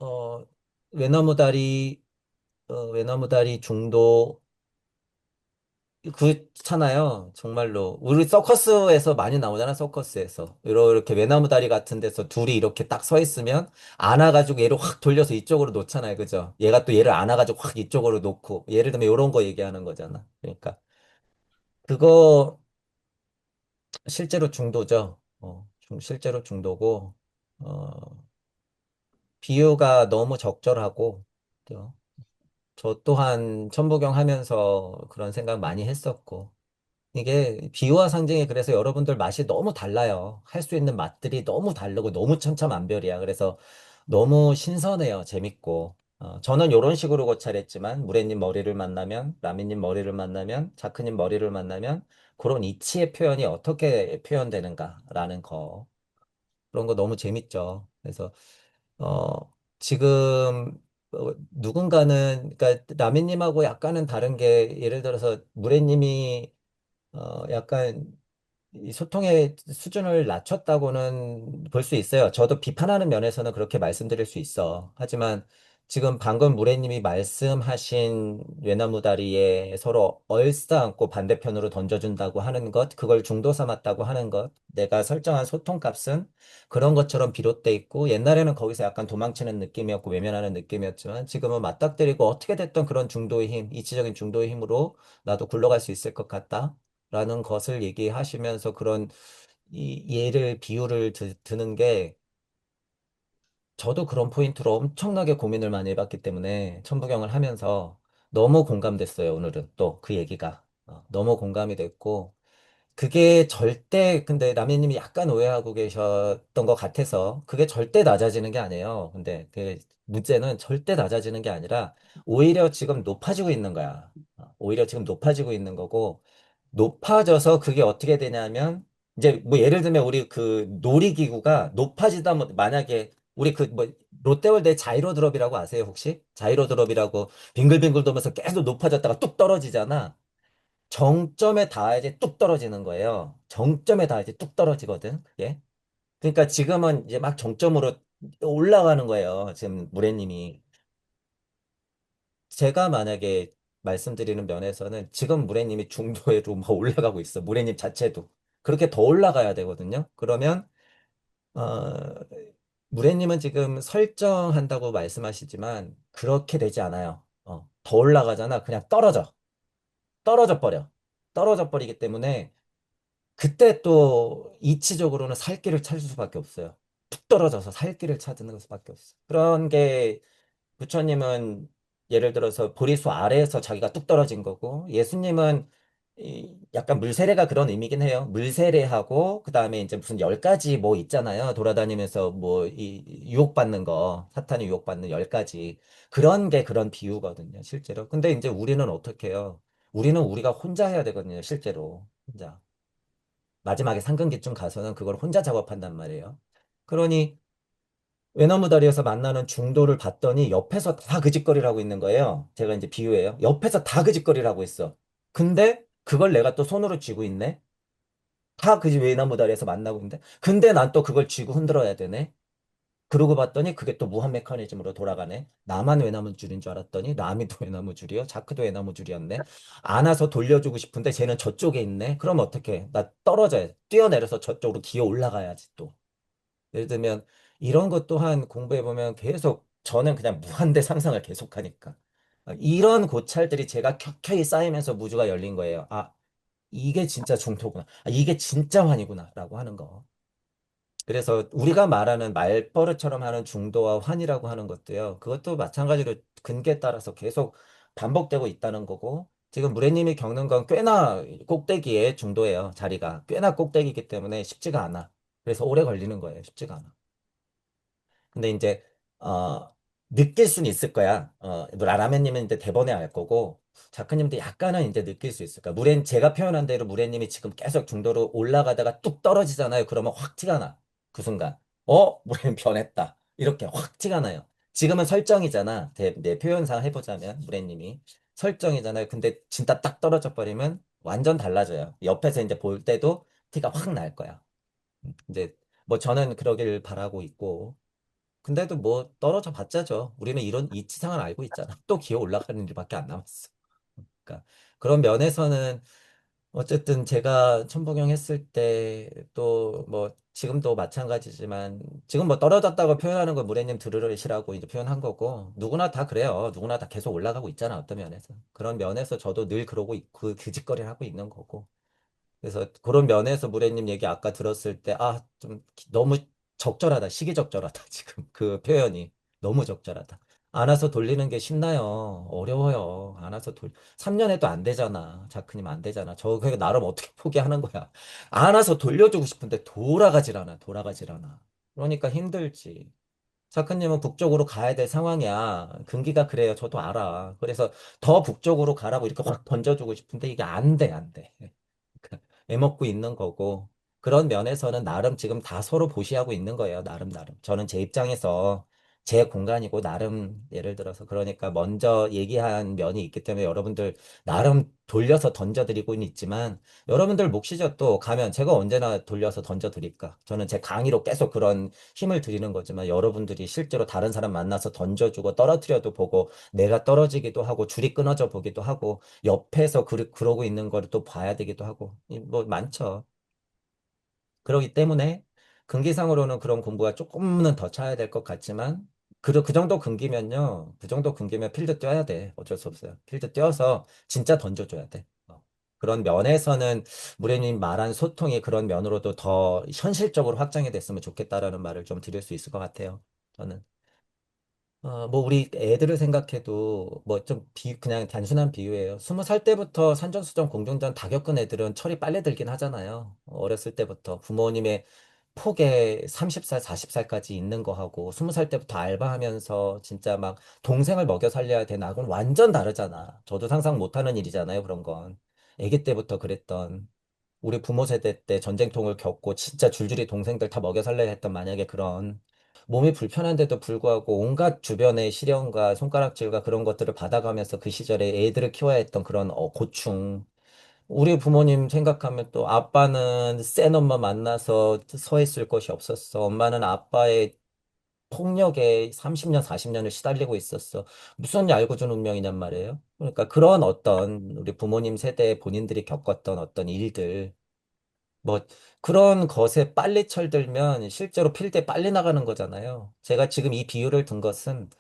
어, 외나무다리, 외나무다리 중도, 그렇잖아요. 정말로. 우리 서커스에서 많이 나오잖아, 서커스에서. 이렇게 외나무다리 같은 데서 둘이 이렇게 딱 서 있으면, 안아가지고 얘를 확 돌려서 이쪽으로 놓잖아요. 그죠? 얘가 또 얘를 안아가지고 확 이쪽으로 놓고, 예를 들면 이런 거 얘기하는 거잖아. 그러니까. 그거, 실제로 중도죠. 실제로 중도고, 어, 비유가 너무 적절하고, 또 저 또한 천부경 하면서 그런 생각 많이 했었고, 이게 비유와 상징이 그래서 여러분들 맛이 너무 달라요. 할 수 있는 맛들이 너무 다르고 너무 천차만별이야. 그래서 너무 신선해요. 재밌고. 저는 이런 식으로 고찰했지만, 무래님 머리를 만나면, 라미님 머리를 만나면, 자크님 머리를 만나면, 그런 이치의 표현이 어떻게 표현되는가라는 거. 그런 거 너무 재밌죠. 그래서 지금 누군가는 그러니까 라미님하고 약간은 다른 게 예를 들어서 무래님이 약간 이 소통의 수준을 낮췄다고는 볼 수 있어요. 저도 비판하는 면에서는 그렇게 말씀드릴 수 있어. 하지만 지금 방금 무래님이 말씀하신 외나무 다리에 서로 얼싸안고 반대편으로 던져준다고 하는 것, 그걸 중도 삼았다고 하는 것, 내가 설정한 소통값은 그런 것처럼 비롯돼 있고, 옛날에는 거기서 약간 도망치는 느낌이었고, 외면하는 느낌이었지만, 지금은 맞닥뜨리고 어떻게 됐던 그런 중도의 힘, 이치적인 중도의 힘으로 나도 굴러갈 수 있을 것 같다. 라는 것을 얘기하시면서 그런 이 예를 비유를 드는 게 저도 그런 포인트로 엄청나게 고민을 많이 해봤기 때문에 천부경을 하면서 너무 공감됐어요. 오늘은 또 그 얘기가 너무 공감이 됐고 그게 절대 근데 라미님이 약간 오해하고 계셨던 것 같아서 그게 절대 낮아지는 게 아니에요. 근데 그 문제는 절대 낮아지는 게 아니라 오히려 지금 높아지고 있는 거야. 오히려 지금 높아지고 있는 거고 높아져서 그게 어떻게 되냐면 이제 뭐 예를 들면 우리 그 놀이기구가 높아지다 만약에 우리 그 뭐 롯데월드 자이로 드롭이라고 아세요 혹시? 자이로 드롭이라고 빙글빙글 돌면서 계속 높아졌다가 뚝 떨어지잖아. 정점에 닿아야지 뚝 떨어지는 거예요. 정점에 닿아야지 뚝 떨어지거든. 그게. 그러니까 지금은 이제 막 정점으로 올라가는 거예요. 지금 무래님이. 제가 만약에 말씀드리는 면에서는 지금 무래님이 중도에도 뭐 올라가고 있어. 무래님 자체도. 그렇게 더 올라가야 되거든요. 그러면, 어, 무래님은 지금 설정한다고 말씀하시지만 그렇게 되지 않아요. 더 올라가잖아. 그냥 떨어져. 떨어져 버려. 떨어져 버리기 때문에 그때 또 이치적으로는 살 길을 찾을 수밖에 없어요. 툭 떨어져서 살 길을 찾는 수밖에 없어. 그런 게 부처님은 예를 들어서 보리수 아래에서 자기가 뚝 떨어진 거고 예수님은 약간 물세례가 그런 의미긴 해요. 물세례하고 그다음에 이제 무슨 10가지 뭐 있잖아요. 돌아다니면서 뭐 유혹받는 거, 사탄이 유혹받는 10가지. 그런 게 그런 비유거든요, 실제로. 근데 이제 우리는 어떻게 해요? 우리는 우리가 혼자 해야 되거든요, 실제로. 혼자. 마지막에 상근기쯤 가서는 그걸 혼자 작업한단 말이에요. 그러니 외나무다리에서 만나는 중도를 봤더니 옆에서 다 그 짓거리를 하고 있는 거예요. 제가 이제 비유해요. 옆에서 다 그 짓거리를 하고 있어. 근데 그걸 내가 또 손으로 쥐고 있네. 다 그 외나무다리에서 만나고 있는데. 근데 난 또 그걸 쥐고 흔들어야 되네. 그러고 봤더니 그게 또 무한 메커니즘으로 돌아가네. 나만 외나무줄인 줄 알았더니 라미도 외나무줄이요. 자크도 외나무줄이었네. 안아서 돌려주고 싶은데 쟤는 저쪽에 있네. 그럼 어떡해? 나 떨어져야 돼. 뛰어내려서 저쪽으로 기어 올라가야지 또. 예를 들면 이런 것 또한 공부해보면 계속 저는 그냥 무한대 상상을 계속하니까 이런 고찰들이 제가 켜켜이 쌓이면서 무주가 열린 거예요. 아, 이게 진짜 중토구나. 아, 이게 진짜 환이구나. 라고 하는 거. 그래서 우리가 말하는 말버릇처럼 하는 중도와 환이라고 하는 것도요. 그것도 마찬가지로 근계에 따라서 계속 반복되고 있다는 거고 지금 무래님이 겪는 건 꽤나 꼭대기에 중도예요. 자리가 꽤나 꼭대기이기 때문에 쉽지가 않아. 그래서 오래 걸리는 거예요. 쉽지가 않아. 근데 이제 느낄 수는 있을 거야. 뭐 라라멘님은 이제 대번에 알 거고 자크님도 약간은 이제 느낄 수 있을 거야. 제가 표현한 대로 무래님이 지금 계속 중도로 올라가다가 뚝 떨어지잖아요. 그러면 확 티가 나. 그 순간 무래님 변했다. 이렇게 확 티가 나요. 지금은 설정이잖아. 내 표현상 해보자면 무래님이 설정이잖아요. 근데 진짜 딱 떨어져 버리면 완전 달라져요. 옆에서 이제 볼 때도 티가 확 날 거야. 이제 뭐 저는 그러길 바라고 있고 근데도 뭐 떨어져 봤자죠. 우리는 이런 이치상을 알고 있잖아. 또 기어 올라가는 일밖에 안 남았어. 그러니까 그런 면에서는 어쨌든 제가 천복영 했을 때 또 뭐 지금도 마찬가지지만 지금 뭐 떨어졌다고 표현하는 건 무례님 들으시라고 이제 표현한 거고 누구나 다 그래요. 누구나 다 계속 올라가고 있잖아. 어떤 면에서. 그런 면에서 저도 늘 그러고 그 짓거리를 하고 있는 거고. 그래서 그런 면에서 무례님 얘기 아까 들었을 때, 아, 좀 너무 적절하다. 시기적절하다. 지금 그 표현이 너무 적절하다. 안아서 돌리는 게 쉽나요? 어려워요. 안아서 3년 해도 안 되잖아. 자크님 안 되잖아. 저 그게 나름 어떻게 포기하는 거야. 안아서 돌려주고 싶은데 돌아가질 않아. 돌아가질 않아. 그러니까 힘들지. 사크님은 북쪽으로 가야 될 상황이야. 근기가 그래요. 저도 알아. 그래서 더 북쪽으로 가라고 이렇게 확 던져주고 싶은데 이게 안 돼, 안 돼. 애먹고 있는 거고. 그런 면에서는 나름 지금 다 서로 보시하고 있는 거예요. 나름, 나름. 저는 제 입장에서 제 공간이고, 나름, 예를 들어서, 그러니까 먼저 얘기한 면이 있기 때문에 여러분들 나름 돌려서 던져드리고는 있지만, 여러분들 몫이죠. 또 가면 제가 언제나 돌려서 던져드릴까. 저는 제 강의로 계속 그런 힘을 드리는 거지만, 여러분들이 실제로 다른 사람 만나서 던져주고 떨어뜨려도 보고, 내가 떨어지기도 하고, 줄이 끊어져 보기도 하고, 옆에서 그러고 있는 걸 또 봐야 되기도 하고, 뭐 많죠. 그러기 때문에 금기상으로는 그런 공부가 조금은 더 차야 될 것 같지만, 그 정도 금기면요. 그 정도 금기면 필드 뛰어야 돼. 어쩔 수 없어요. 필드 뛰어서 진짜 던져줘야 돼. 그런 면에서는 무례님 말한 소통이 그런 면으로도 더 현실적으로 확장이 됐으면 좋겠다라는 말을 좀 드릴 수 있을 것 같아요. 저는. 뭐, 우리 애들을 생각해도, 뭐, 그냥 단순한 비유예요. 20살 때부터 산전수전, 공중전 다 겪은 애들은 철이 빨리 들긴 하잖아요. 어렸을 때부터 부모님의 폭에 30살, 40살까지 있는 거하고, 20살 때부터 알바하면서 진짜 막 동생을 먹여 살려야 되나, 하고는 완전 다르잖아. 저도 상상 못하는 일이잖아요, 그런 건. 아기 때부터 그랬던. 우리 부모 세대 때 전쟁통을 겪고 진짜 줄줄이 동생들 다 먹여 살려야 했던 만약에 그런 몸이 불편한데도 불구하고 온갖 주변의 시련과 손가락질과 그런 것들을 받아가면서 그 시절에 애들을 키워야 했던 그런 고충. 우리 부모님 생각하면 또 아빠는 센 엄마 만나서 서 있을 것이 없었어. 엄마는 아빠의 폭력에 30년, 40년을 시달리고 있었어. 무슨 얄궂은 운명이냔 말이에요. 그러니까 그런 어떤 우리 부모님 세대에 본인들이 겪었던 어떤 일들, 뭐 그런 것에 빨리 철들면 실제로 필드에 빨리 나가는 거잖아요. 제가 지금 이 비유를 든 것은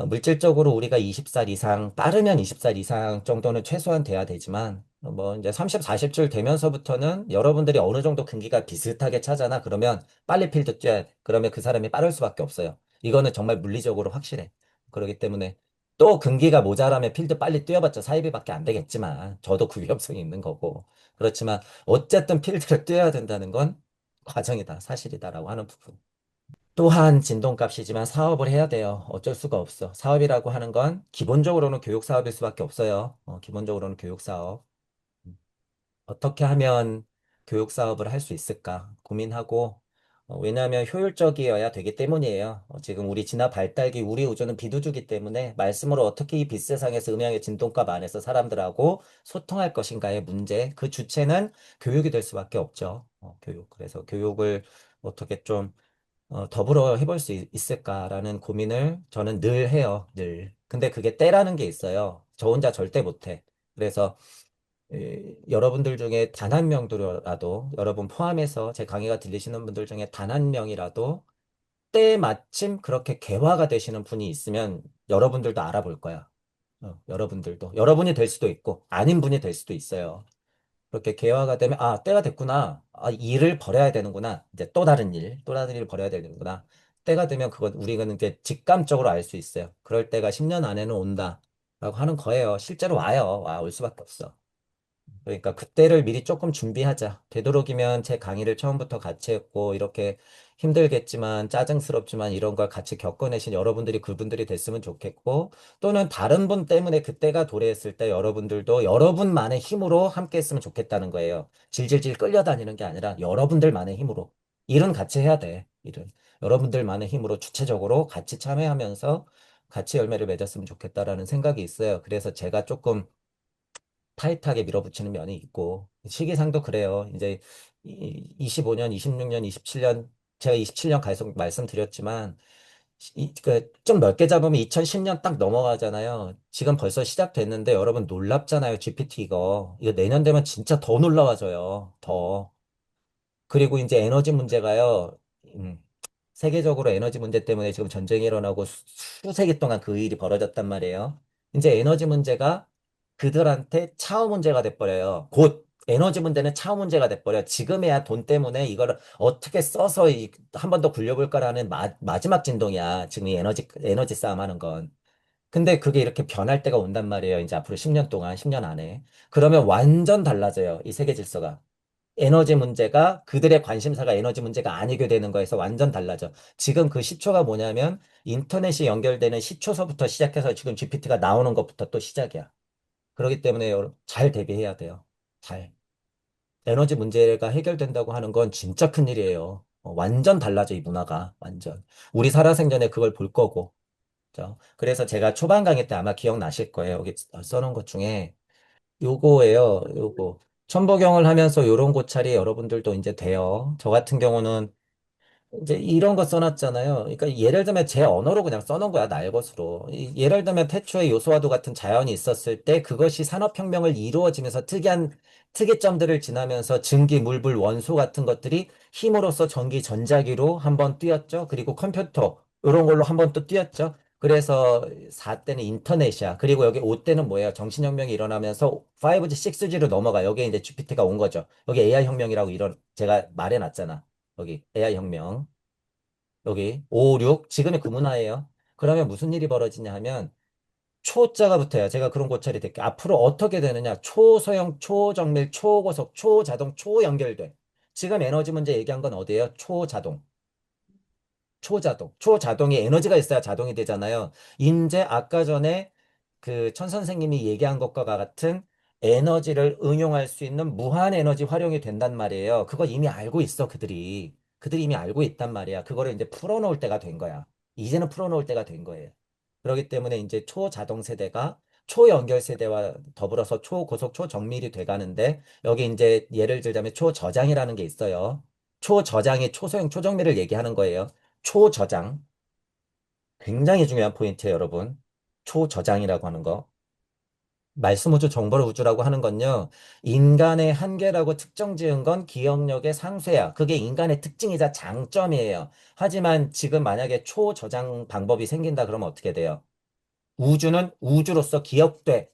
물질적으로 우리가 20살 이상, 빠르면 20살 이상 정도는 최소한 돼야 되지만, 뭐, 이제 30, 40줄 되면서부터는 여러분들이 어느 정도 근기가 비슷하게 차잖아. 그러면 빨리 필드 뛰어야 돼. 그러면 그 사람이 빠를 수밖에 없어요. 이거는 정말 물리적으로 확실해. 그렇기 때문에 또 근기가 모자라면 필드 빨리 뛰어봤자 사이비밖에 안 되겠지만, 저도 그 위험성이 있는 거고. 그렇지만, 어쨌든 필드를 뛰어야 된다는 건 과정이다, 사실이다라고 하는 부분. 또한 진동값이지만 사업을 해야 돼요. 어쩔 수가 없어. 사업이라고 하는 건 기본적으로는 교육 사업일 수밖에 없어요. 기본적으로는 교육 사업. 어떻게 하면 교육 사업을 할 수 있을까 고민하고, 왜냐하면 효율적이어야 되기 때문이에요. 지금 우리 진화 발달기 우리 우주는 비두주기 때문에 말씀으로 어떻게 이 빛세상에서 음향의 진동값 안에서 사람들하고 소통할 것인가의 문제, 그 주체는 교육이 될 수밖에 없죠. 교육. 그래서 교육을 어떻게 좀 더불어 해볼 수 있을까라는 고민을 저는 늘 해요, 늘. 근데 그게 때라는 게 있어요. 저 혼자 절대 못해. 그래서 여러분들 중에 단 한 명도라도, 여러분 포함해서 제 강의가 들리시는 분들 중에 단 한 명이라도 때 마침 그렇게 개화가 되시는 분이 있으면 여러분들도 알아볼 거야. 여러분들도. 여러분이 될 수도 있고, 아닌 분이 될 수도 있어요. 그렇게 개화가 되면, 아, 때가 됐구나. 아, 일을 벌여야 되는구나. 이제 또 다른 일, 또 다른 일을 벌여야 되는구나. 때가 되면 우리가 이제 직감적으로 알 수 있어요. 그럴 때가 10년 안에는 온다. 라고 하는 거예요. 실제로 와요. 올 수밖에 없어. 그러니까 그때를 미리 조금 준비하자. 되도록이면 제 강의를 처음부터 같이 했고, 이렇게 힘들겠지만, 짜증스럽지만 이런 걸 같이 겪어내신 여러분들이 그분들이 됐으면 좋겠고, 또는 다른 분 때문에 그때가 도래했을 때 여러분들도 여러분만의 힘으로 함께 했으면 좋겠다는 거예요. 질질질 끌려다니는 게 아니라 여러분들만의 힘으로. 일은 같이 해야 돼. 일은. 여러분들만의 힘으로 주체적으로 같이 참여하면서 같이 열매를 맺었으면 좋겠다라는 생각이 있어요. 그래서 제가 조금 타이트하게 밀어붙이는 면이 있고 시기상도 그래요. 이제 25년, 26년, 27년 제가 27년 계속 말씀드렸지만 좀 넓게 잡으면 2010년 딱 넘어가잖아요. 지금 벌써 시작됐는데 여러분 놀랍잖아요. GPT 이거 내년 되면 진짜 더 놀라워져요. 더. 그리고 이제 에너지 문제가요. 음, 세계적으로 에너지 문제 때문에 지금 전쟁이 일어나고 수세기 동안 그 일이 벌어졌단 말이에요. 이제 에너지 문제가 그들한테 차후 문제가 돼버려요. 곧 에너지 문제는 차후 문제가 돼버려요. 지금에야 돈 때문에 이걸 어떻게 써서 한 번 더 굴려볼까라는 마지막 진동이야. 지금 이 에너지 싸움 하는 건. 근데 그게 이렇게 변할 때가 온단 말이에요. 이제 앞으로 10년 동안, 10년 안에. 그러면 완전 달라져요. 이 세계 질서가. 에너지 문제가 그들의 관심사가 에너지 문제가 아니게 되는 거에서 완전 달라져. 지금 그 시초가 뭐냐면 인터넷이 연결되는 시초서부터 시작해서 지금 GPT가 나오는 것부터 또 시작이야. 그렇기 때문에 잘 대비해야 돼요. 잘. 에너지 문제가 해결된다고 하는 건 진짜 큰일이에요. 완전 달라져, 이 문화가. 완전. 우리 살아생전에 그걸 볼 거고. 그죠? 그래서 제가 초반 강의 때 아마 기억나실 거예요. 여기 써놓은 것 중에 요거예요. 요거. 천부경을 하면서 요런 고찰이 여러분들도 이제 돼요. 저 같은 경우는 이제 이런 거 써놨잖아요. 그러니까 예를 들면 제 언어로 그냥 써놓은 거야, 날 것으로. 예를 들면 태초에 요소와도 같은 자연이 있었을 때 그것이 산업혁명을 이루어지면서 특이한 특이점들을 지나면서 증기, 물불, 원소 같은 것들이 힘으로써 전기, 전자기로 한번 뛰었죠. 그리고 컴퓨터, 이런 걸로 한번 또 뛰었죠. 그래서 4때는 인터넷이야. 그리고 여기 5때는 뭐예요? 정신혁명이 일어나면서 5G, 6G로 넘어가. 여기에 이제 GPT가 온 거죠. 여기 AI 혁명이라고 제가 말해놨잖아. 여기 AI 혁명. 여기 5, 6 지금의 그 문화예요. 그러면 무슨 일이 벌어지냐 하면 초자가 붙어요. 제가 그런 고찰이 될게 앞으로 어떻게 되느냐. 초소형, 초정밀, 초고속, 초자동, 초연결돼. 지금 에너지 문제 얘기한 건 어디예요? 초자동. 초자동. 초자동이 에너지가 있어야 자동이 되잖아요. 이제 아까 전에 그 천 선생님이 얘기한 것과 같은 에너지를 응용할 수 있는 무한 에너지 활용이 된단 말이에요. 그거 이미 알고 있어, 그들이. 그들이 이미 알고 있단 말이야. 그거를 이제 풀어놓을 때가 된 거야. 이제는 풀어놓을 때가 된 거예요. 그렇기 때문에 이제 초자동 세대가 초연결 세대와 더불어서 초고속, 초정밀이 돼가는데 여기 이제 예를 들자면 초저장이라는 게 있어요. 초저장이 초소형, 초정밀을 얘기하는 거예요. 초저장. 굉장히 중요한 포인트예요, 여러분. 초저장이라고 하는 거. 말씀 우주, 정보를 우주라고 하는 건요, 인간의 한계라고 특정 지은 건 기억력의 상쇄야. 그게 인간의 특징이자 장점이에요. 하지만 지금 만약에 초저장 방법이 생긴다 그러면 어떻게 돼요? 우주는 우주로서 기억돼.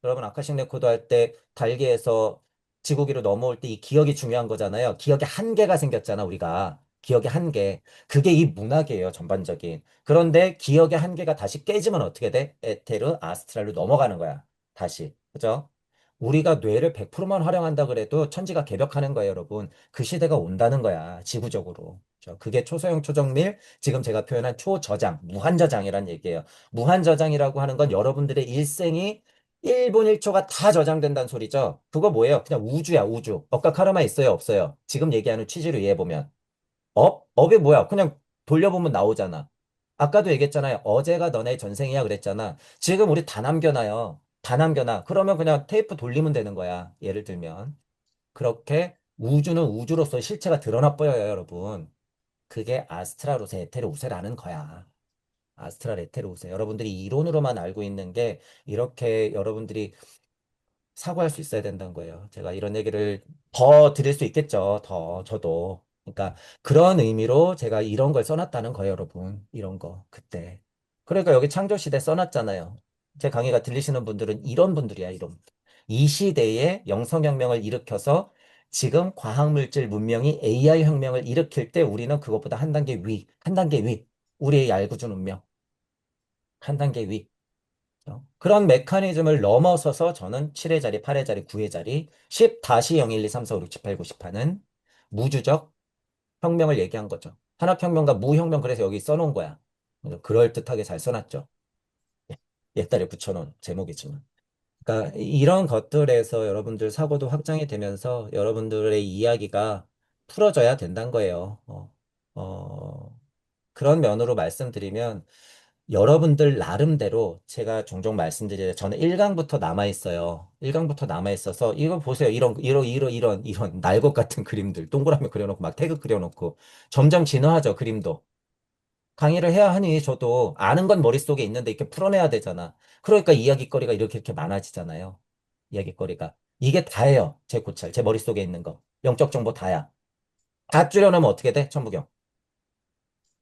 여러분, 아카식 레코드 할 때 달계에서 지구기로 넘어올 때 이 기억이 중요한 거잖아요. 기억의 한계가 생겼잖아, 우리가. 기억의 한계. 그게 이 문학이에요, 전반적인. 그런데 기억의 한계가 다시 깨지면 어떻게 돼? 에테르, 아스트랄로 넘어가는 거야. 다시. 그죠? 우리가 뇌를 100%만 활용한다 그래도 천지가 개벽하는 거예요, 여러분. 그 시대가 온다는 거야, 지구적으로. 그죠? 그게 초소형 초정밀, 지금 제가 표현한 초저장, 무한저장이란 얘기예요. 무한저장이라고 하는 건 여러분들의 일생이 1분 1초가 다 저장된다는 소리죠. 그거 뭐예요? 그냥 우주야, 우주. 업과 카르마 있어요, 없어요? 지금 얘기하는 취지로 이해해보면. 업? 업이 뭐야? 그냥 돌려보면 나오잖아. 아까도 얘기했잖아요. 어제가 너네 전생이야 그랬잖아. 지금 우리 다 남겨놔요. 다 남겨놔. 그러면 그냥 테이프 돌리면 되는 거야. 예를 들면. 그렇게 우주는 우주로서 실체가 드러나 보여요, 여러분. 그게 아스트라로세 에테르우세라는 거야. 아스트랄 에테르우세. 여러분들이 이론으로만 알고 있는 게 이렇게 여러분들이 사고할 수 있어야 된다는 거예요. 제가 이런 얘기를 더 드릴 수 있겠죠. 더, 저도. 그러니까 그런 의미로 제가 이런 걸 써놨다는 거예요, 여러분. 이런 거, 그때. 그러니까 여기 창조시대 써놨잖아요. 제 강의가 들리시는 분들은 이런 분들이야, 이런. 이 시대에 영성혁명을 일으켜서 지금 과학물질 문명이 AI 혁명을 일으킬 때 우리는 그것보다 한 단계 위, 한 단계 위. 우리의 얄궂은 운명, 한 단계 위. 그런 메커니즘을 넘어서서 저는 7의 자리, 8의 자리, 9의 자리, 10-0, 1, 2, 3, 4, 5, 6, 7, 8, 9, 10 하는 무주적 혁명을 얘기한 거죠. 산업혁명과 무혁명 그래서 여기 써놓은 거야. 그래서 그럴듯하게 잘 써놨죠. 옛날에 붙여놓은 제목이지만. 그러니까 이런 것들에서 여러분들 사고도 확장이 되면서 여러분들의 이야기가 풀어져야 된다는 거예요. 그런 면으로 말씀드리면 여러분들 나름대로 제가 종종 말씀드리는데 저는 1강부터 남아 있어요. 1강부터 남아 있어서 이거 보세요. 이런 날것 같은 그림들 동그라미 그려놓고 막 태그 그려놓고 점점 진화하죠. 그림도. 강의를 해야 하니 저도 아는 건 머릿속에 있는데 이렇게 풀어내야 되잖아. 그러니까 이야기거리가 이렇게 많아지잖아요. 이야기거리가. 이게 다예요. 제 고찰. 제 머릿속에 있는 거. 영적 정보 다야. 다 줄여놓으면 어떻게 돼? 천부경.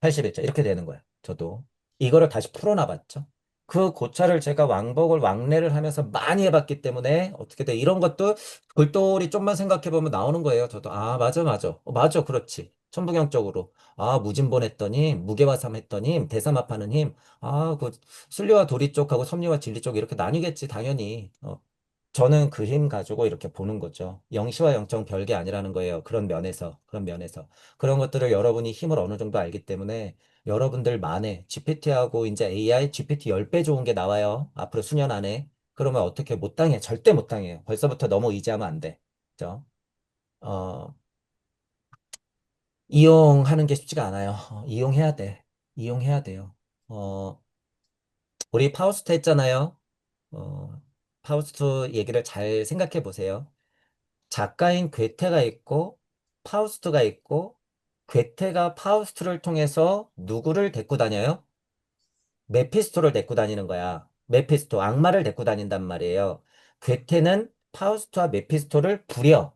81자. 이렇게 되는 거야. 저도. 이거를 다시 풀어놔봤죠. 그 고찰을 제가 왕복을 왕래를 하면서 많이 해봤기 때문에 어떻게 돼? 이런 것도 골똘히 좀만 생각해보면 나오는 거예요. 저도. 아, 맞아, 맞아. 맞아. 그렇지. 천부경적으로. 아, 무진본 했더니, 무게화삼 했더니, 대삼합하는 힘. 아, 그, 순리와 도리 쪽하고 섭리와 진리 쪽 이렇게 나뉘겠지, 당연히. 저는 그 힘 가지고 이렇게 보는 거죠. 영시와 영정 별게 아니라는 거예요. 그런 면에서, 그런 면에서. 그런 것들을 여러분이 힘을 어느 정도 알기 때문에 여러분들만의 GPT하고 이제 AI, GPT 10배 좋은 게 나와요. 앞으로 수년 안에. 그러면 어떻게 못 당해? 절대 못 당해요. 벌써부터 너무 의지하면 안 돼. 그죠? 어, 이용하는 게 쉽지가 않아요. 이용해야 돼. 이용해야 돼요. 어, 우리 파우스트 했잖아요. 어, 파우스트 얘기를 잘 생각해 보세요. 작가인 괴테가 있고 파우스트가 있고 괴테가 파우스트를 통해서 누구를 데리고 다녀요? 메피스토를 데리고 다니는 거야. 메피스토, 악마를 데리고 다닌단 말이에요. 괴테는 파우스트와 메피스토를 부려.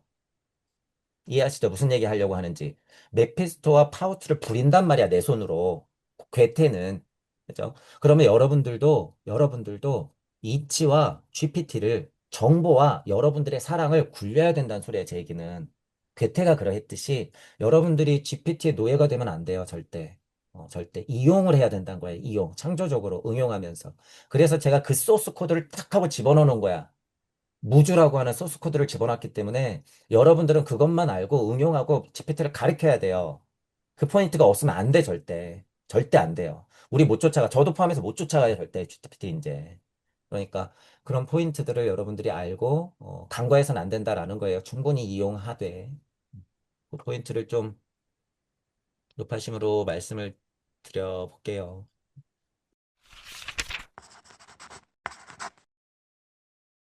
이해하시죠? 무슨 얘기 하려고 하는지. 메피스토와 파우스트를 부린단 말이야, 내 손으로. 괴테는. 그죠? 그러면 여러분들도 이치와 GPT를 정보와 여러분들의 사랑을 굴려야 된다는 소리야, 제 얘기는. 괴테가 그러했듯이 여러분들이 GPT의 노예가 되면 안 돼요, 절대. 절대. 이용을 해야 된다는 거예요, 이용. 창조적으로 응용하면서. 그래서 제가 그 소스 코드를 탁 하고 집어넣어 놓은 거야. 무주라고 하는 소스 코드를 집어넣기 때문에 여러분들은 그것만 알고 응용하고 GPT를 가르쳐야 돼요. 그 포인트가 없으면 안 돼, 절대. 절대 안 돼요. 우리 못 쫓아가. 저도 포함해서 못 쫓아가요, 절대. GPT 이제. 그러니까 그런 포인트들을 여러분들이 알고 간과해서는 안 된다라는 거예요. 충분히 이용하되. 그 포인트를 좀 높아심으로 말씀을 드려볼게요.